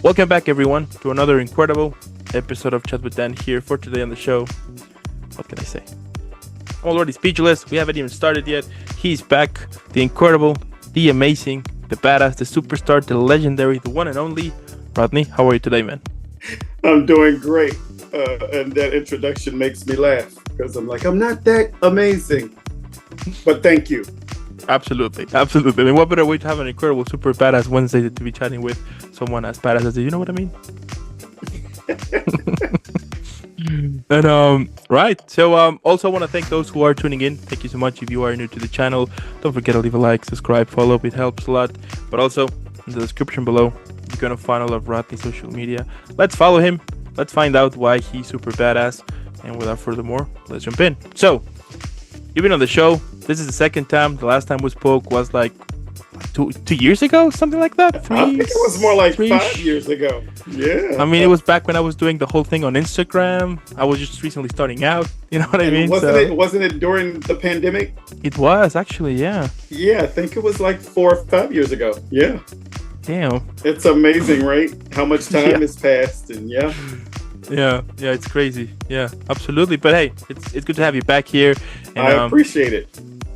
Welcome back, everyone, to another incredible episode of Chat with Dan here for today on the show. What can I say? I'm already speechless. We haven't even started yet. He's back. The incredible, the amazing, the badass, the superstar, the legendary, the one and only Rodney. How are you today, man? I'm doing great. And that introduction makes me laugh because I'm like, I'm not that amazing. But thank you. Absolutely. I mean, what better way to have an incredible, super badass Wednesday than to be chatting with someone as badass as you? You know what I mean? And right. So also I want to thank those who are tuning in. Thank you so much. If you are new to the channel, don't forget to leave a like, subscribe, follow. It helps a lot. But also in the description below, you're gonna find all of Rodney's social media. Let's follow him. Let's find out why he's super badass. And without further more, let's jump in. So you've been on the show. This is the second time. The last time we spoke was like two years ago, something like that. I think it was more like 5 years ago. Yeah. I mean, it was back when I was doing the whole thing on Instagram. I was just recently starting out. You know what I mean? Wasn't it during the pandemic? It was actually, yeah. Yeah, I think it was like 4 or 5 years ago. Yeah. Damn. It's amazing, right? How much time has passed, and yeah. Yeah, it's crazy. Yeah, absolutely. But hey, it's good to have you back here. And, I appreciate it.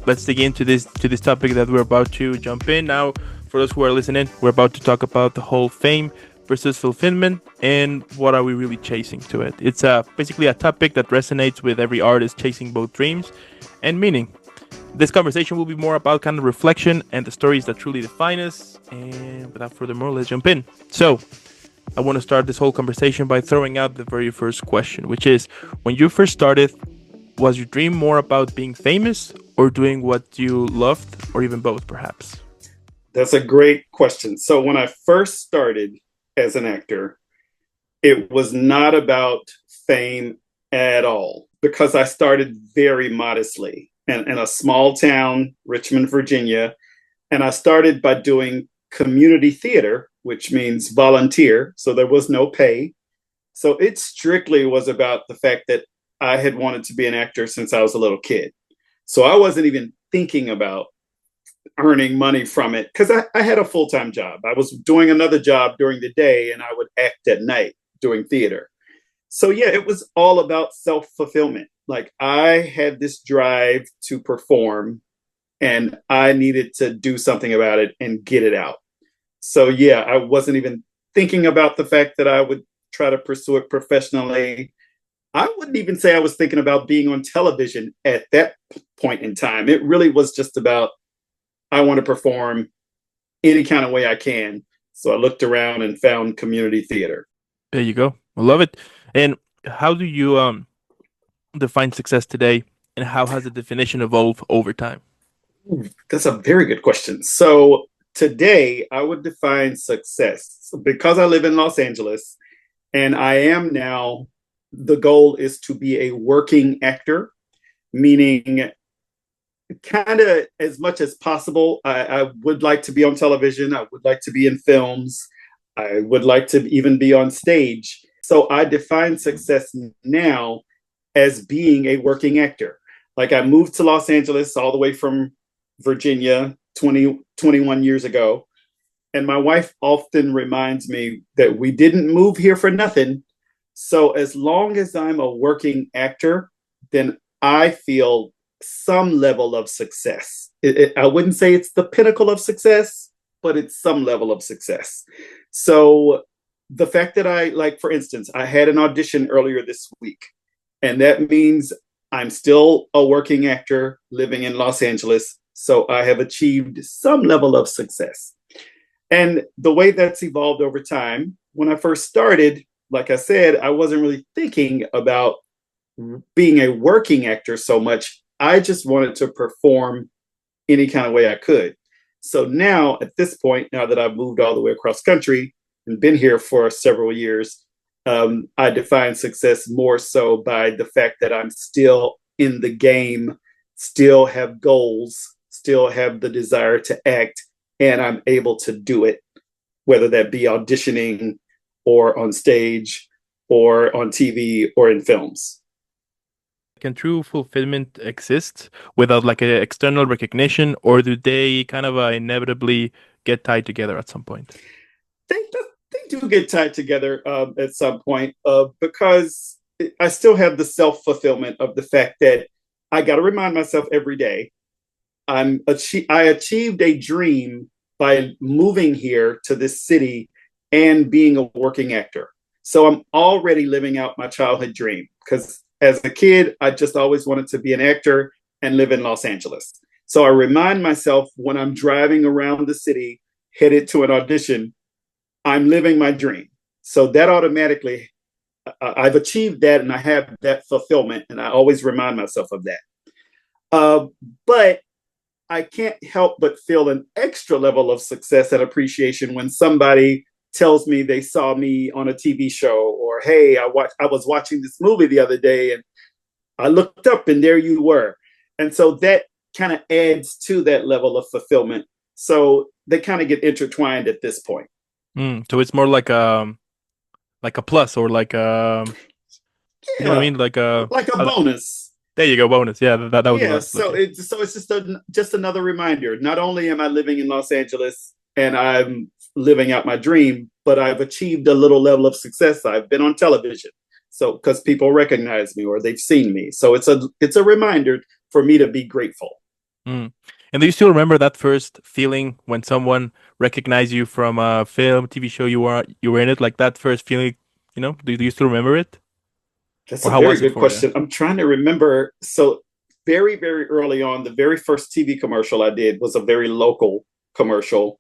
Let's dig into this topic that we're about to jump in now. For those who are listening, we're about to talk about the whole fame versus fulfillment and what are we really chasing to it. It's basically a topic that resonates with every artist chasing both dreams and meaning. This conversation will be more about kind of reflection and the stories that truly define us. And without further ado, let's jump in. So I want to start this whole conversation by throwing out the very first question, which is, when you first started, was your dream more about being famous or doing what you loved, or even both, perhaps? That's a great question. So when I first started as an actor, it was not about fame at all, because I started very modestly in a small town, Richmond, Virginia. And I started by doing community theater, which means volunteer. So there was no pay. So it strictly was about the fact that I had wanted to be an actor since I was a little kid. So I wasn't even thinking about earning money from it, because I had a full-time job. I was doing another job during the day and I would act at night doing theater. So yeah, it was all about self-fulfillment. Like, I had this drive to perform and I needed to do something about it and get it out. So yeah, I wasn't even thinking about the fact that I would try to pursue it professionally. I wouldn't even say I was thinking about being on television at that point in time. It really was just about, I want to perform any kind of way I can. So I looked around and found community theater. There you go. I love it. And how do you define success today, and how has the definition evolved over time? That's a very good question. So today I would define success, because I live in Los Angeles and I am now, the goal is to be a working actor, meaning kind of as much as possible. I would like to be on television. I would like to be in films. I would like to even be on stage. So I define success now as being a working actor. Like, I moved to Los Angeles all the way from Virginia 21 years ago. And my wife often reminds me that we didn't move here for nothing. So as long as I'm a working actor, then I feel some level of success. I wouldn't say it's the pinnacle of success, but it's some level of success. So the fact that for instance, I had an audition earlier this week, and that means I'm still a working actor living in Los Angeles. So I have achieved some level of success. And the way that's evolved over time, when I first started, like I said, I wasn't really thinking about being a working actor so much. I just wanted to perform any kind of way I could. So now, at this point, now that I've moved all the way across country and been here for several years, I define success more so by the fact that I'm still in the game, still have goals, still have the desire to act, and I'm able to do it, whether that be auditioning or on stage or on TV or in films. Can true fulfillment exist without like an external recognition, or do they kind of inevitably get tied together at some point? I think they do get tied together at some point because I still have the self fulfillment of the fact that I got to remind myself every day I achieved a dream by moving here to this city and being a working actor. So I'm already living out my childhood dream because as a kid, I just always wanted to be an actor and live in Los Angeles. So I remind myself when I'm driving around the city headed to an audition, I'm living my dream. So that automatically, I've achieved that and I have that fulfillment. And I always remind myself of that. Uh, but I can't help but feel an extra level of success and appreciation when somebody tells me they saw me on a TV show or hey, I was watching this movie the other day and I looked up and there you were. And so that kind of adds to that level of fulfillment. So they kind of get intertwined at this point. So it's more like a plus or like you know what I Yeah, mean? Like like a bonus. there you go, bonus. Yeah, that was what I Yeah, was so looking. it's just another reminder. Not only am I living in Los Angeles and I'm living out my dream, but I've achieved a little level of success. I've been on television, so because people recognize me or they've seen me, so it's a reminder for me to be grateful. Mm. And do you still remember that first feeling when someone recognized you from a film, TV show you were in it? Like that first feeling, do you still remember it? That's Or a how very was it good for you? question. I'm trying to remember. So very early on, the very first TV commercial I did was a very local commercial.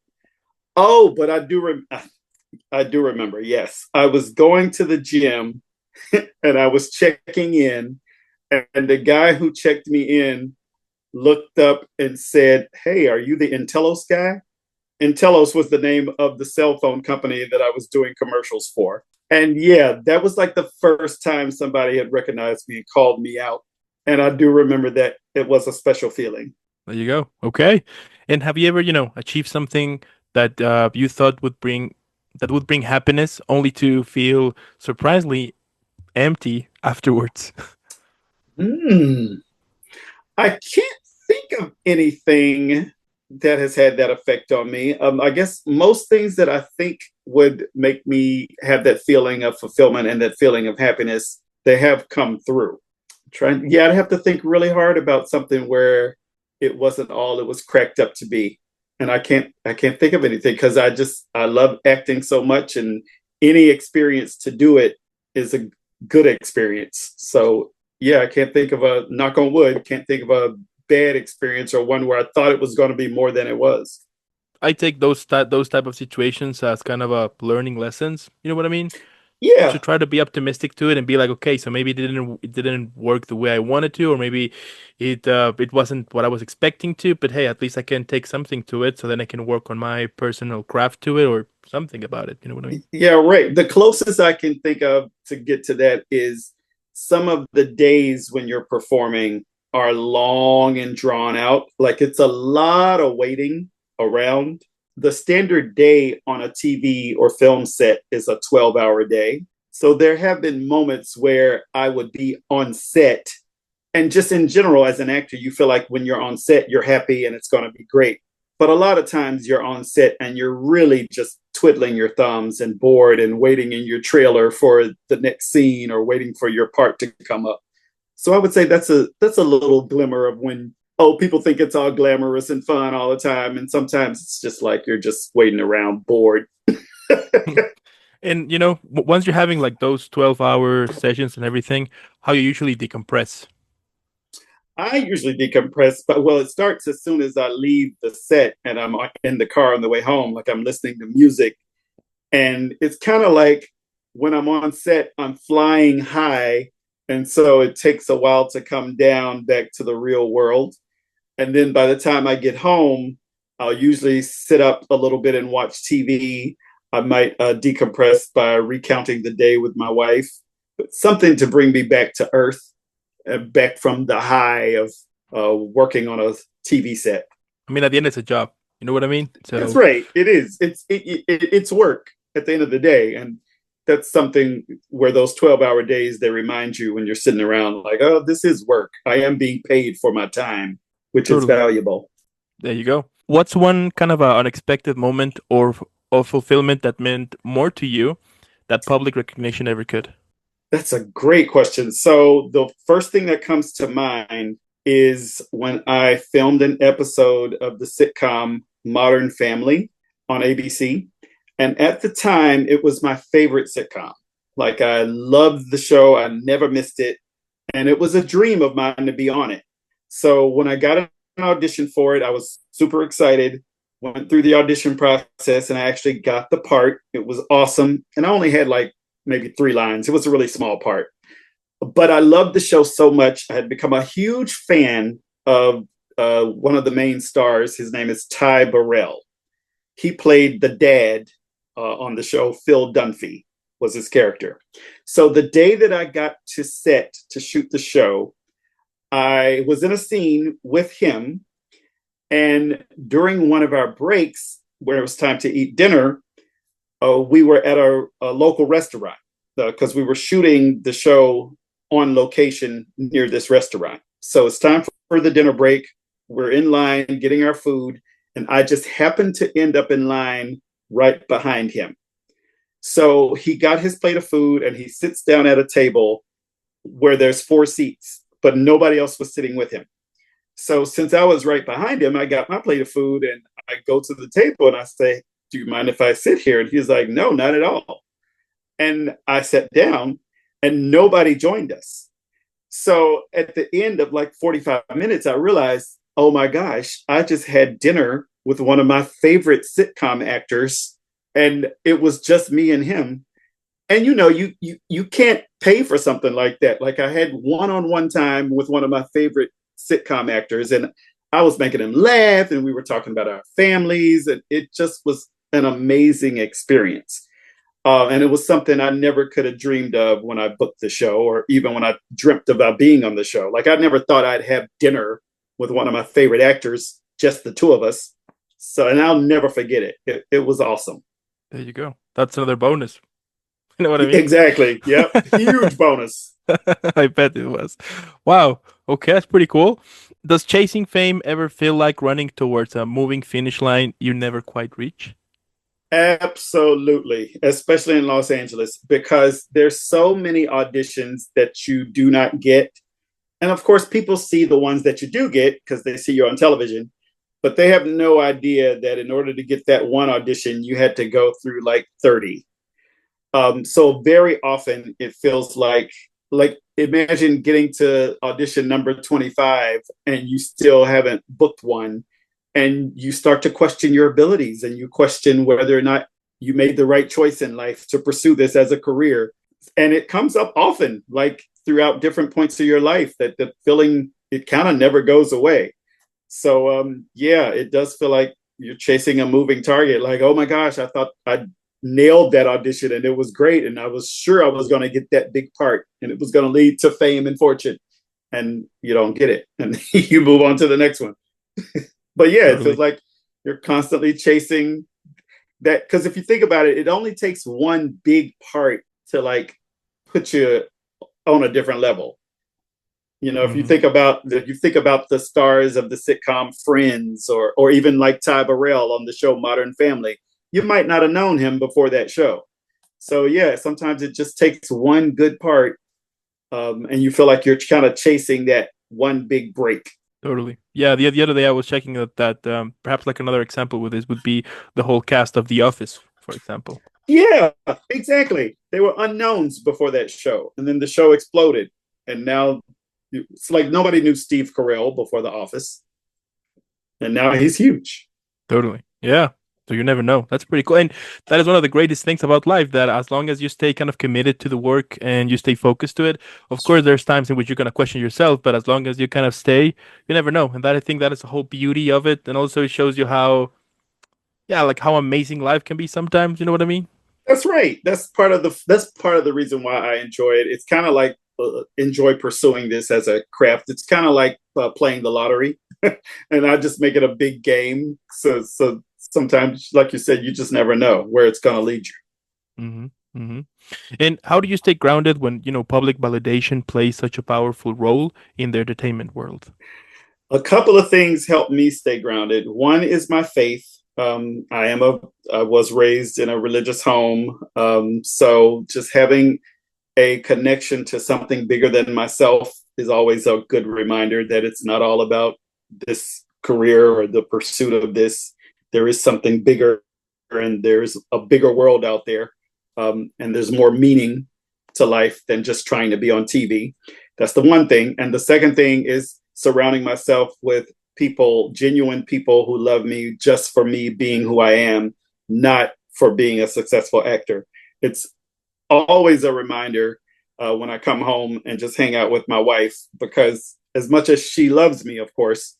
Oh, but I do remember. Yes, I was going to the gym and I was checking in, and the guy who checked me in looked up and said, "Hey, are you the Intellos guy?" Intellos was the name of the cell phone company that I was doing commercials for. And yeah, that was like the first time somebody had recognized me and called me out. And I do remember that it was a special feeling. There you go. Okay. And have you ever, achieved something that you thought would bring happiness only to feel surprisingly empty afterwards? Hmm. I can't think of anything that has had that effect on me. I guess most things that I think would make me have that feeling of fulfillment and that feeling of happiness, they have come through. Yeah, I'd have to think really hard about something where it wasn't all it was cracked up to be. And I can't think of anything because I love acting so much and any experience to do it is a good experience. So yeah, I can't think of a knock on wood, can't think of a bad experience or one where I thought it was going to be more than it was. I take those type of situations as kind of a learning lessons. You know what I mean? To Yeah, try to be optimistic to it and be like, okay, so maybe it didn't work the way I wanted to, or maybe it wasn't what I was expecting to, but hey, at least I can take something to it, so then I can work on my personal craft to it or something about it. You know what I mean? yeah, right. The closest I can think of to get to that is some of the days when you're performing are long and drawn out. Like it's a lot of waiting around. The standard day on a TV or film set is a 12-hour day. So there have been moments where I would be on set. And just in general, as an actor, you feel like when you're on set, you're happy and it's going to be great. But a lot of times you're on set and you're really just twiddling your thumbs and bored and waiting in your trailer for the next scene or waiting for your part to come up. So I would say that's a little glimmer of when people think it's all glamorous and fun all the time, and sometimes it's just like you're just waiting around bored. And once you're having like those 12-hour sessions and everything, how you usually decompress? I usually decompress, but well, it starts as soon as I leave the set and I'm in the car on the way home, like I'm listening to music. And it's kind of like when I'm on set, I'm flying high. And so it takes a while to come down back to the real world. And then by the time I get home, I'll usually sit up a little bit and watch TV. I might decompress by recounting the day with my wife, but something to bring me back to earth, back from the high of working on a TV set. I mean, at the end, it's a job. You know what I mean? That's So right. It is. It's work at the end of the day, and that's something where those 12-hour days they remind you when you're sitting around like, oh, this is work. I am being paid for my time, which is totally. valuable. There you go. What's one kind of a unexpected moment or of fulfillment that meant more to you that public recognition ever could? That's a great question. So the first thing that comes to mind is when I filmed an episode of the sitcom Modern Family on ABC. And at the time, it was my favorite sitcom. Like, I loved the show, I never missed it. And it was a dream of mine to be on it. So when I got an audition for it, I was super excited. Went through the audition process and I actually got the part. It was awesome. And I only had like maybe 3 lines. It was a really small part. But I loved the show so much. I had become a huge fan of one of the main stars. His name is Ty Burrell. He played the dad on the show. Phil Dunphy was his character. So the day that I got to set to shoot the show, I was in a scene with him. And during one of our breaks, where it was time to eat dinner, we were at a local restaurant because we were shooting the show on location near this restaurant. So it's time for the dinner break. We're in line getting our food, and I just happened to end up in line right behind him. So he got his plate of food and he sits down at a table where there's 4 seats, but nobody else was sitting with him. So since I was right behind him, I got my plate of food and I go to the table and I say, "Do you mind if I sit here?" And he's like, "No, not at all." And I sat down and nobody joined us. So at the end of like 45 minutes, I realized, oh my gosh, I just had dinner with one of my favorite sitcom actors, and it was just me and him. And you can't pay for something like that. Like, I had one-on-one time with one of my favorite sitcom actors, and I was making him laugh, and we were talking about our families, and it just was an amazing experience. And it was something I never could have dreamed of when I booked the show, or even when I dreamt about being on the show. Like, I never thought I'd have dinner with one of my favorite actors, just the two of us. So, and I'll never forget it. It was awesome. There you go. That's another bonus. You know what I mean? Exactly. Yep. Huge bonus. I bet it was. Wow. Okay, that's pretty cool. Does chasing fame ever feel like running towards a moving finish line you never quite reach? Absolutely, especially in Los Angeles, because there's so many auditions that you do not get. And of course, people see the ones that you do get because they see you on television, but they have no idea that in order to get that one audition, you had to go through like 30. So very often it feels like imagine getting to audition number 25 and you still haven't booked one, and you start to question your abilities and you question whether or not you made the right choice in life to pursue this as a career. And it comes up often, like throughout different points of your life, that the feeling, it kind of never goes away. So yeah, it does feel like you're chasing a moving target. Like, oh my gosh, I thought I nailed that audition and it was great, and I was sure I was going to get that big part and it was going to lead to fame and fortune, and you don't get it, and you move on to the next one. But yeah, it feels Totally. like you're constantly chasing that, because if you think about it, it only takes one big part to like put you on a different level. If you Hmm. think about the stars of the sitcom Friends, or even like Ty Burrell on the show Modern Family, you might not have known him before that show. So yeah, sometimes it just takes one good part, and you feel like you're kind of chasing that one big break. Totally. Yeah, the other day I was checking that perhaps like another example with this would be the whole cast of The Office, for example. Yeah, exactly. They were unknowns before that show, and then the show exploded, and now it's like nobody knew Steve Carell before The Office, and now he's huge. Totally. Yeah. So you never know. That's pretty cool. And that is one of the greatest things about life, that as long as you stay kind of committed to the work and you stay focused to it, of course, there's times in which you're going to question yourself, but as long as you kind of stay, you never know. And that, I think that is the whole beauty of it. And also it shows you how, yeah, like how amazing life can be sometimes. You know what I mean? That's right. That's part of the reason why I enjoy it. It's kind of like enjoy pursuing this as a craft. It's kind of like playing the lottery, and I just make it a big game. So sometimes, like you said, you just never know where it's going to lead you. Hmm. Hmm. And how do you stay grounded when, public validation plays such a powerful role in the entertainment world? A couple of things help me stay grounded. One is my faith. I was raised in a religious home. So just having a connection to something bigger than myself is always a good reminder that it's not all about this career or the pursuit of this. There is something bigger, and there's a bigger world out there, and there's more meaning to life than just trying to be on TV. That's the one thing. And the second thing is surrounding myself with people, genuine people who love me just for me being who I am, not for being a successful actor. It's always a reminder when I come home and just hang out with my wife, because as much as she loves me, of course,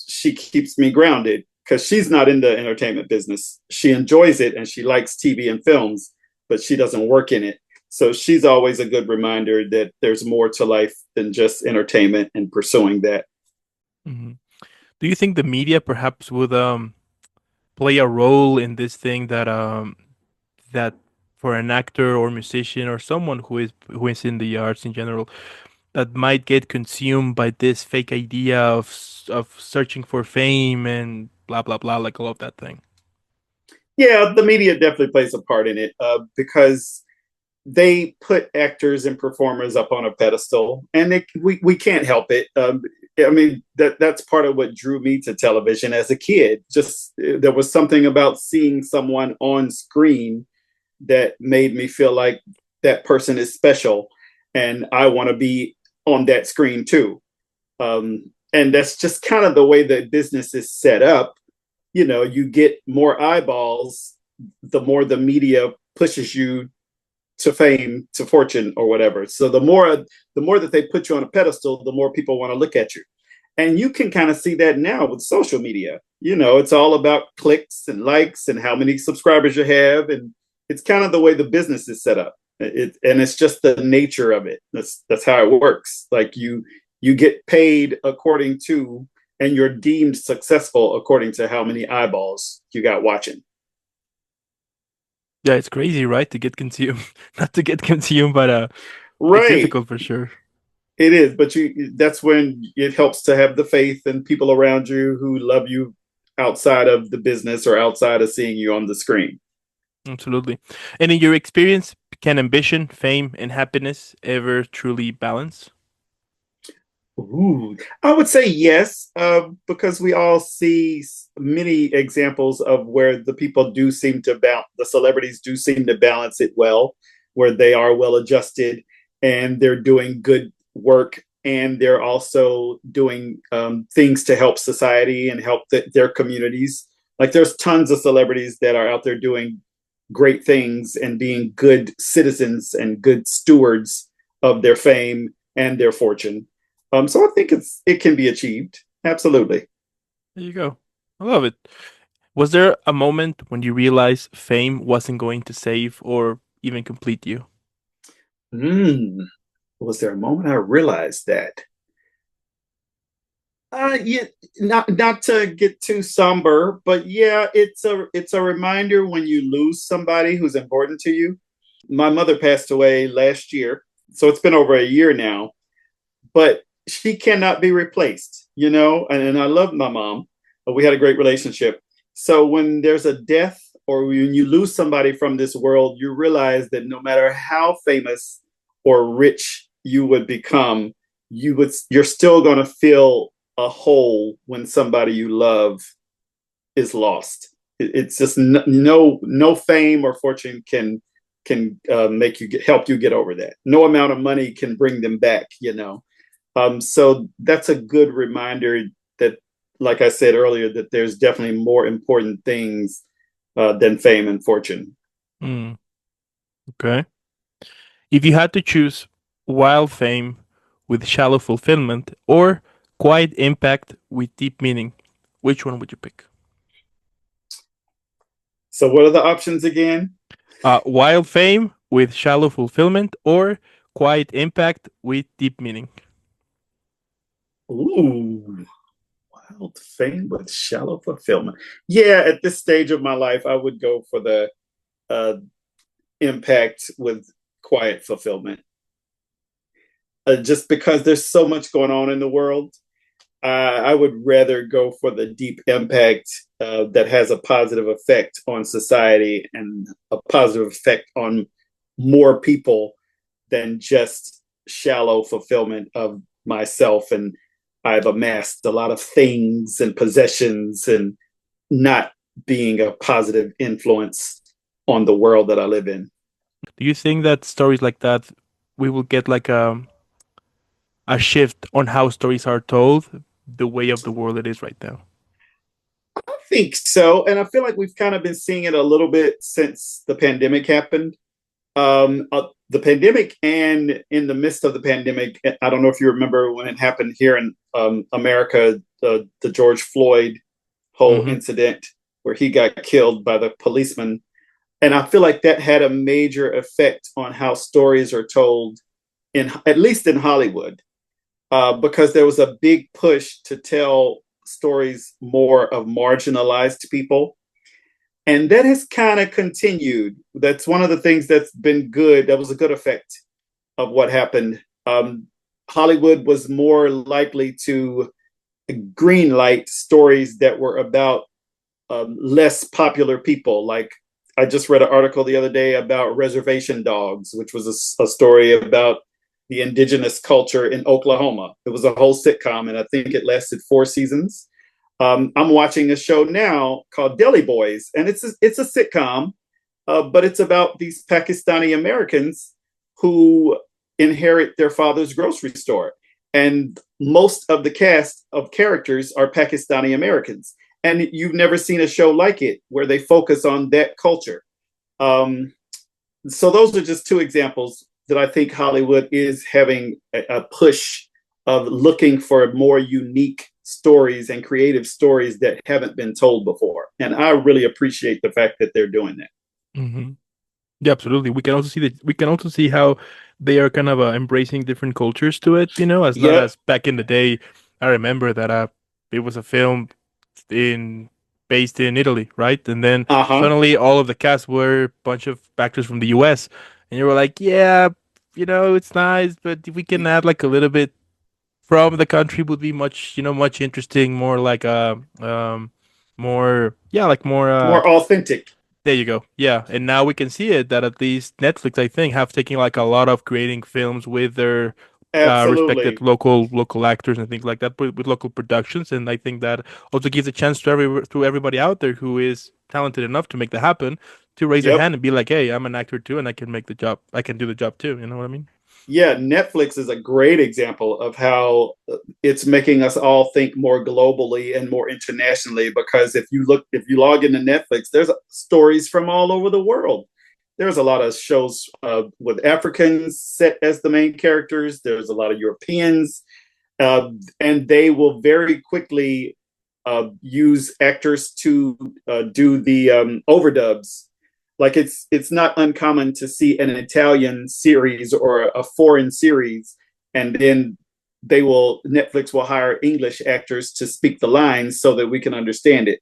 she keeps me grounded because she's not in the entertainment business. She enjoys it and she likes TV and films, but she doesn't work in it. So she's always a good reminder that there's more to life than just entertainment and pursuing that. Hmm. Do you think the media perhaps would play a role in this thing that for an actor or musician or someone who is in the arts in general that might get consumed by this fake idea of searching for fame and blah blah blah, like all of that thing? Yeah, the media definitely plays a part in it because they put actors and performers up on a pedestal, and we can't help it. I mean, that's part of what drew me to television as a kid. Just there was something about seeing someone on screen that made me feel like that person is special, and I want to be on that screen too. And that's just kind of the way that business is set up. You know, you get more eyeballs the more the media pushes you to fame, to fortune, or whatever. So the more that they put you on a pedestal, the more people want to look at you. And you can kind of see that now with social media. You know, it's all about clicks and likes and how many subscribers you have, and it's kind of the way the business is set up. And it's just the nature of it. That's how it works. Like you get paid according to, and you're deemed successful according to how many eyeballs you got watching. Yeah, it's crazy, right? To get consumed, not to get consumed, but it's Right. difficult for sure. It is, but that's when it helps to have the faith and people around you who love you outside of the business or outside of seeing you on the screen. Absolutely. And in your experience, can ambition, fame, and happiness ever truly balance? Ooh, I would say yes, because we all see many examples of where the people do seem to balance, the celebrities do seem to balance it well, where they are well adjusted and they're doing good work, and they're also doing things to help society and help their communities. Like there's tons of celebrities that are out there doing great things and being good citizens and good stewards of their fame and their fortune. So I think it can be achieved. Absolutely. There you go. I love it. Was there a moment when you realized fame wasn't going to save or even complete you? Mm. Was there a moment I realized that? Yeah, not to get too somber, but yeah, it's a reminder when you lose somebody who's important to you. My mother passed away last year, so it's been over a year now, but she cannot be replaced, you know. And I love my mom, but we had a great relationship. So when there's a death or when you lose somebody from this world, you realize that no matter how famous or rich you would become, you're still going to feel a hole when somebody you love is lost. It's just no fame or fortune can make you help you get over that. No amount of money can bring them back, you know. So that's a good reminder that, like I said earlier, that there's definitely more important things than fame and fortune. Mm, okay. If you had to choose wild fame with shallow fulfillment or quiet impact with deep meaning, which one would you pick? So, what are the options again? Wild fame with shallow fulfillment or quiet impact with deep meaning? Ooh, wild fame with shallow fulfillment. Yeah, at this stage of my life, I would go for the uh, impact with quiet fulfillment. Just because there's so much going on in the world, I would rather go for the deep impact that has a positive effect on society and a positive effect on more people than just shallow fulfillment of myself. And I've amassed a lot of things and possessions and not being a positive influence on the world that I live in. Do you think that stories like that we will get like a shift on how stories are told, the way of the world it is right now? I think so. And I feel like we've kind of been seeing it a little bit since the pandemic happened. The pandemic, and in the midst of the pandemic, I don't know if you remember when it happened here in America, the George Floyd whole Mm-hmm. incident where he got killed by the policeman. And I feel like that had a major effect on how stories are told, in at least in Hollywood, because there was a big push to tell stories more of marginalized people, and that has kind of continued. That's one of the things that's been good. That was a good effect of what happened. Hollywood was more likely to green light stories that were about less popular people. Like I just read an article the other day about reservation dogs, which was a story about the indigenous culture in Oklahoma. It was a whole sitcom, and I think it lasted 4 seasons. I'm watching a show now called Deli Boys, and it's a sitcom, but it's about these Pakistani Americans who inherit their father's grocery store, and most of the cast of characters are Pakistani Americans, and you've never seen a show like it where they focus on that culture. Um, so those are just two examples that I think Hollywood is having a push of looking for more unique stories and creative stories that haven't been told before. And I really appreciate the fact that they're doing that. Mm-hmm. Yeah, absolutely. We can also see how they are kind of embracing different cultures to it. As not Yep. as back in the day. I remember that it was a film in based in Italy, right? And then Uh huh. suddenly all of the cast were a bunch of actors from the U.S. And you were like, yeah, it's nice, but if we can add like a little bit from the country would be much, much interesting, more like more, yeah, like more More authentic. there you go. Yeah, and now we can see it that at least Netflix, I think, have taken like a lot of creating films with their respected Absolutely. local actors and things like that, with local productions, and I think that also gives a chance to everybody out there who is talented enough to make that happen to raise their Yep. hand and be like, hey, I'm an actor too, and I can make the job. I can do the job too. You know what I mean? Yeah, Netflix is a great example of how it's making us all think more globally and more internationally. Because if you log into Netflix, there's stories from all over the world. There's a lot of shows with Africans set as the main characters. There's a lot of Europeans, and they will very quickly use actors to do the overdubs. Like it's not uncommon to see an Italian series or a foreign series, and then Netflix will hire English actors to speak the lines so that we can understand it.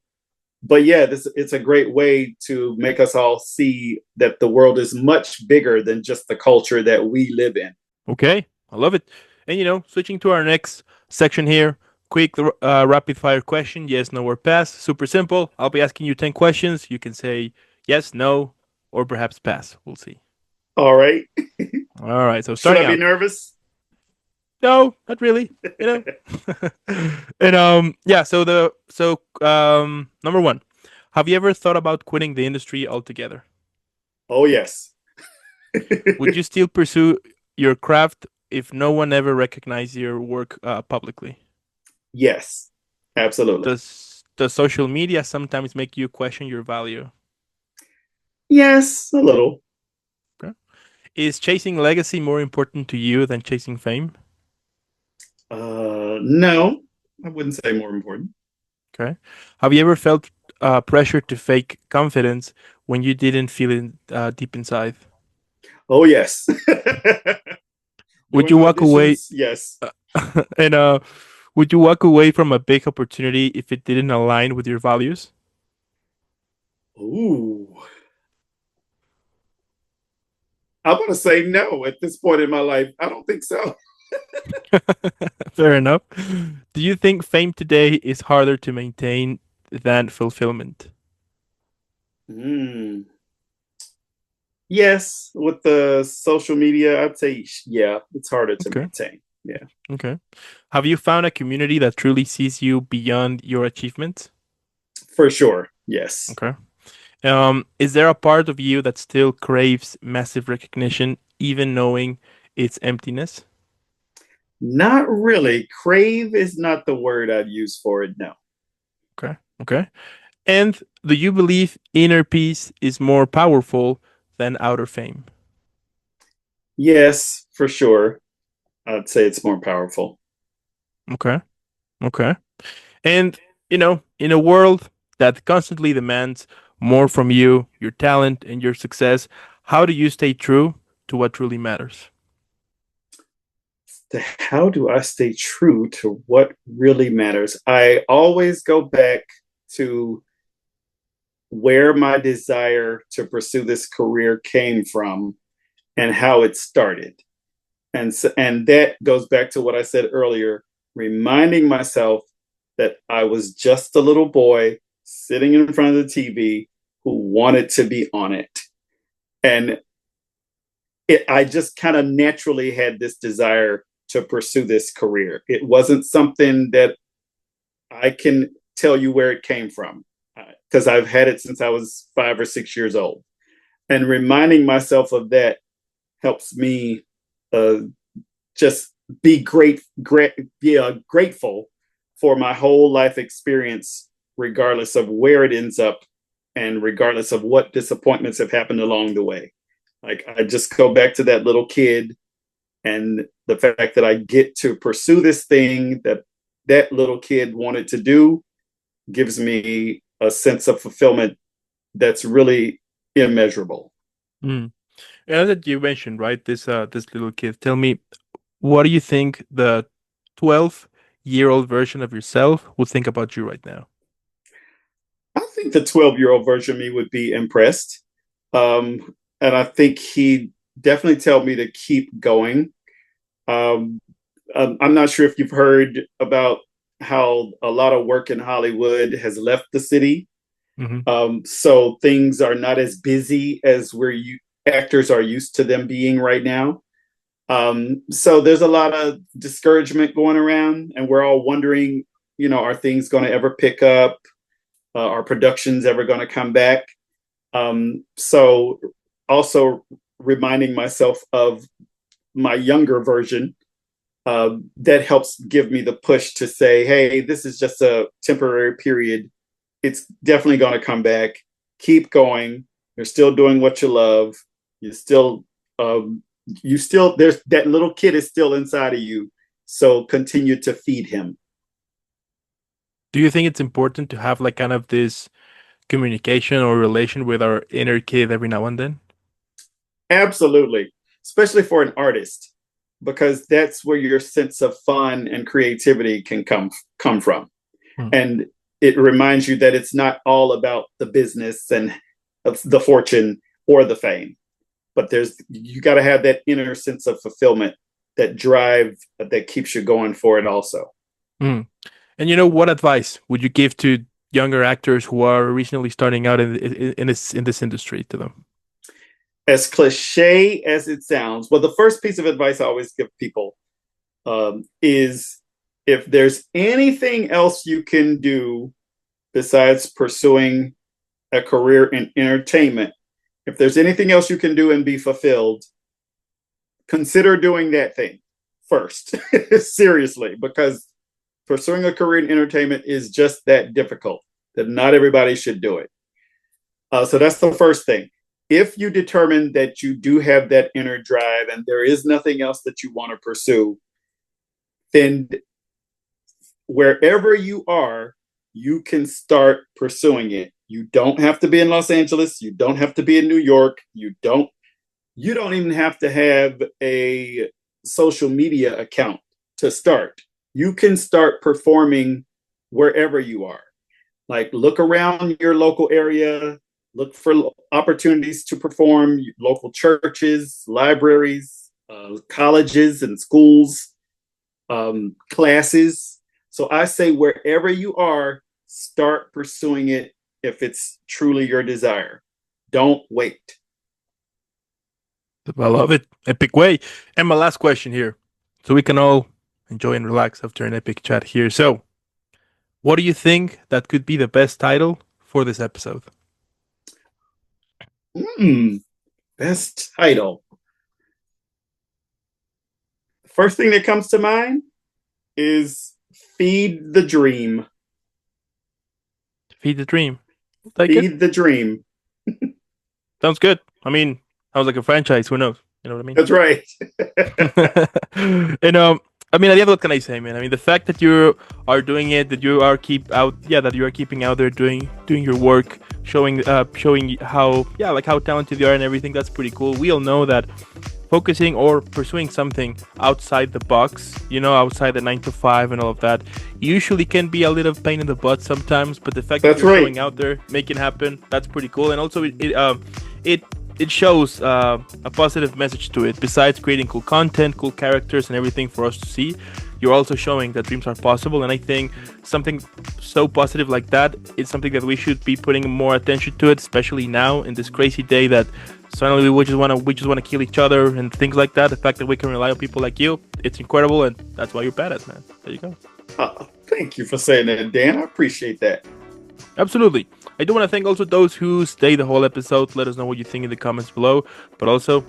But yeah, it's a great way to make us all see that the world is much bigger than just the culture that we live in. Okay, I love it. And switching to our next section here, quick rapid fire question, yes, no, or pass. Super simple. I'll be asking you 10 questions. You can say yes, no, or perhaps pass. We'll see. All right. All right, so Should starting I be out. nervous? No, not really. You know. And yeah, number one. Have you ever thought about quitting the industry altogether? Oh yes. Would you still pursue your craft if no one ever recognized your work publicly? Yes. Absolutely. Does social media sometimes make you question your value? Yes, a little. Okay. Is chasing legacy more important to you than chasing fame? No, I wouldn't say more important. Okay. Have you ever felt pressure to fake confidence when you didn't feel it deep inside? Oh yes. Would Doing you walk away auditions, yes. and would you walk away from a big opportunity if it didn't align with your values? Ooh. I'm gonna say no at this point in my life. I don't think so. Fair enough. Do you think fame today is harder to maintain than fulfillment? Mm. Yes, with the social media, I'd say yeah, it's harder to Okay. maintain. Yeah, Okay. Have you found a community that truly sees you beyond your achievements? for sure. Yes. Okay. Is there a part of you that still craves massive recognition, even knowing its emptiness? Not really. Crave is not the word I'd use for it. No. Okay. Okay. And do you believe inner peace is more powerful than outer fame? Yes, for sure. I'd say it's more powerful. Okay. Okay. And, in a world that constantly demands more from you, your talent, and your success, how do you stay true to what truly matters? How do I stay true to what really matters? I always go back to where my desire to pursue this career came from and how it started. And that goes back to what I said earlier, reminding myself that I was just a little boy sitting in front of the TV who wanted to be on it. And I just kind of naturally had this desire to pursue this career. It wasn't something that I can tell you where it came from because I've had it since I was 5 or 6 years old. And reminding myself of that helps me uh, just be grateful for my whole life experience, regardless of where it ends up and regardless of what disappointments have happened along the way. Like I just go back to that little kid and the fact that I get to pursue this thing that that little kid wanted to do gives me a sense of fulfillment that's really immeasurable. Mm. And that you mentioned, right? This little kid. Tell me, what do you think the 12-year-old version of yourself would think about you right now? I think the 12-year-old version of me would be impressed. And I think he'd definitely tell me to keep going. Um, I'm not sure if you've heard about how a lot of work in Hollywood has left the city. Hmm. So things are not as busy as where you actors are used to them being right now. So there's a lot of discouragement going around, and we're all wondering, are things going to ever pick up? Are productions ever going to come back? So also reminding myself of my younger version that helps give me the push to say, hey, this is just a temporary period. It's definitely going to come back. Keep going. You're still doing what you love. Um, there's that little kid is still inside of you. So continue to feed him. Do you think it's important to have like kind of this communication or relation with our inner kid every now and then? Absolutely, especially for an artist, because that's where your sense of fun and creativity can come from. Hmm. And it reminds you that it's not all about the business and the fortune or the fame, but you got to have that inner sense of fulfillment, that drive that keeps you going for it also. Hmm. And what advice would you give to younger actors who are recently starting out in this industry to them? As cliche as it sounds, well, the first piece of advice I always give people is if there's anything else you can do besides pursuing a career in entertainment, if there's anything else you can do and be fulfilled, consider doing that thing first. Seriously, because pursuing a career in entertainment is just that difficult, that not everybody should do it. So that's the first thing. If you determine that you do have that inner drive and there is nothing else that you want to pursue, then wherever you are, you can start pursuing it. You don't have to be in Los Angeles. You don't have to be in New York. You don't even have to have a social media account to start. You can start performing wherever you are. Like look around your local area, look for opportunities to perform, local churches, libraries, colleges and schools, classes. So I say wherever you are, start pursuing it if it's truly your desire. Don't wait. I love it. Epic way. And my last question here, so we can all enjoy and relax after an epic chat here. So, what do you think that could be the best title for this episode? Best title. The first thing that comes to mind is Feed the Dream. Feed the Dream. Feed the Dream. Sounds good. I mean, sounds like a franchise. Who knows? You know what I mean? That's right. And I mean, at the end, what can I say, man? I mean, the fact that you are doing it, that you are that you are keeping out there doing your work, showing how how talented you are and everything. That's pretty cool. We all know that focusing or pursuing something outside the box, outside the 9 to 5 and all of that, usually can be a little pain in the butt sometimes. But the fact that you're going out there, making it happen, that's pretty cool. And also, it shows a positive message to it. Besides creating cool content, cool characters, and everything for us to see, you're also showing that dreams are possible. And I think something so positive like that is something that we should be putting more attention to it, especially now in this crazy day that suddenly we just want to kill each other and things like that. The fact that we can rely on people like you, it's incredible, and that's why you're badass, man. There you go. Thank you for saying that, Dan. I appreciate that. Absolutely. I do want to thank also those who stayed the whole episode. Let us know what you think in the comments below. But also,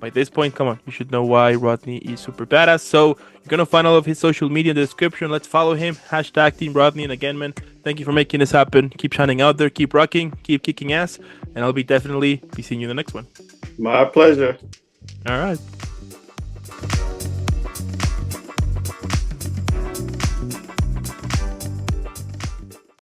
by this point, come on, you should know why Rodney is super badass. So you're going to find all of his social media in the description. Let's follow him. # Team Rodney. And again, man, thank you for making this happen. Keep shining out there. Keep rocking. Keep kicking ass. And I'll definitely be seeing you in the next one. My pleasure. All right.